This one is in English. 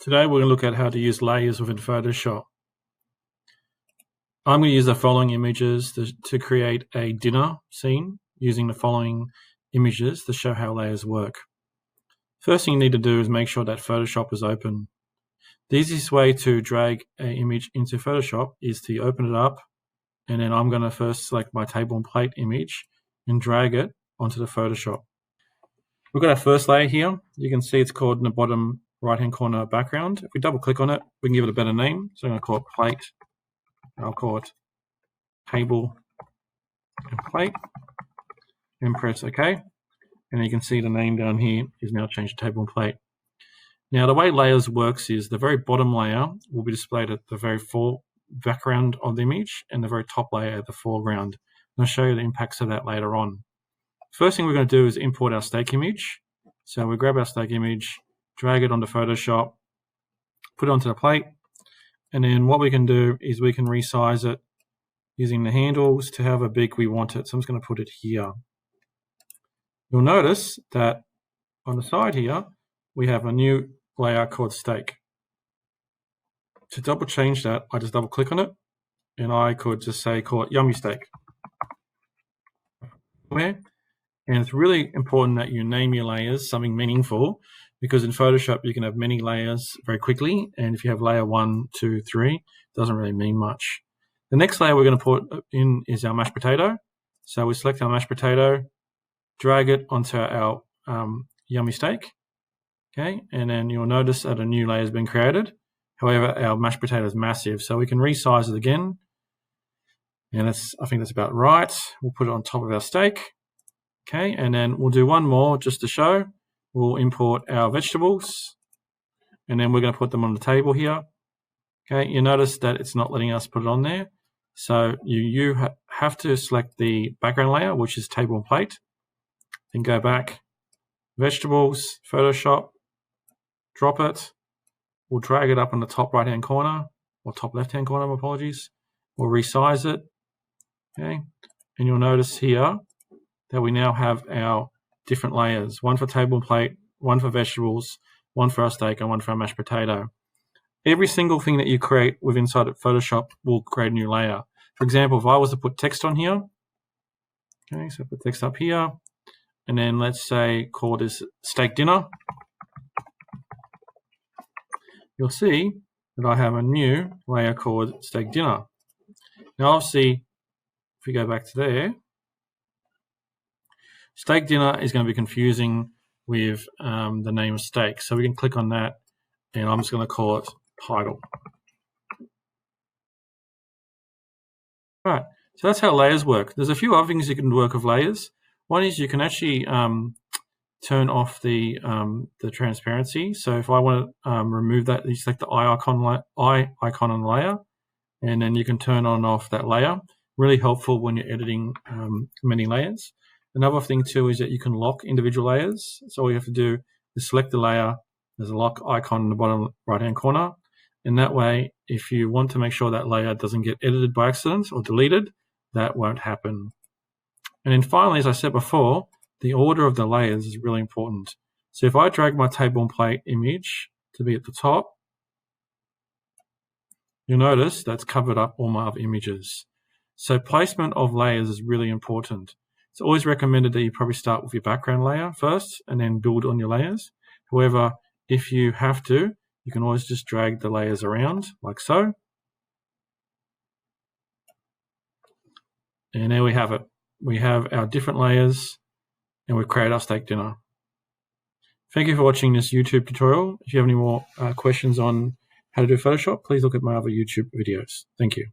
Today we're going to look at how to use layers within Photoshop. I'm going to use the following images to create a dinner scene using the following images to show how layers work. First thing you need to do is make sure that Photoshop is open. The easiest way to drag an image into Photoshop is to open it up, and then I'm going to first select my table and plate image and drag it onto the Photoshop. We've got our first layer here. You can see it's called in the bottom right-hand corner background. If we double click on it, we can give it a better name. So I'm going to call it plate. I'll call it table and plate, and press OK. And you can see the name down here is now changed to table and plate. Now the way layers works is the very bottom layer will be displayed at the very background of the image, and the very top layer at the foreground. And I'll show you the impacts of that later on. First thing we're going to do is import our stake image. So we grab our stake image, drag it onto Photoshop, put it onto the plate, and then what we can do is we can resize it using the handles to however big we want it. So I'm just going to put it here. You'll notice that on the side here, we have a new layer called stake. To double change that, I just double click on it, and I could just say, call it yummy steak. And it's really important that you name your layers something meaningful, because in Photoshop you can have many layers very quickly, and if you have layer 1, 2, 3, it doesn't really mean much. The next layer we're going to put in is our mashed potato. So we select our mashed potato, drag it onto our yummy steak, okay, and then you'll notice that a new layer has been created. However, our mashed potato is massive, so we can resize it again, and I think that's about right. We'll put it on top of our steak. Okay, and then we'll do one more just to show. We'll import our vegetables, and then we're going to put them on the table here. Okay, you notice that it's not letting us put it on there. So you have to select the background layer, which is table and plate. Then go back, vegetables, Photoshop, drop it. We'll drag it up in the top right-hand corner, or top left-hand corner, my apologies. We'll resize it. Okay, and you'll notice here that we now have our different layers, one for table and plate, one for vegetables, one for our steak, and one for our mashed potato. Every single thing that you create inside of Photoshop will create a new layer. For example, if I was to put text on here, okay, so put text up here, and then let's say call this steak dinner, you'll see that I have a new layer called steak dinner. Now obviously, if we go back to there, steak dinner is going to be confusing with the name of steak. So we can click on that, and I'm just going to call it title. All right, so that's how layers work. There's a few other things you can work with layers. One is you can actually turn off the transparency. So if I want to remove that, you select the eye icon on the layer, and then you can turn on and off that layer. Really helpful when you're editing many layers. Another thing too is that you can lock individual layers. So all you have to do is select the layer. There's a lock icon in the bottom right-hand corner. And that way, if you want to make sure that layer doesn't get edited by accident or deleted, that won't happen. And then finally, as I said before, the order of the layers is really important. So if I drag my table and plate image to be at the top, you'll notice that's covered up all my other images. So placement of layers is really important. It's always recommended that you probably start with your background layer first and then build on your layers. However, if you have to, you can always just drag the layers around like so. And there we have it. We have our different layers, and we've created our steak dinner. Thank you for watching this YouTube tutorial. If you have any more questions on how to do Photoshop, please look at my other YouTube videos. Thank you.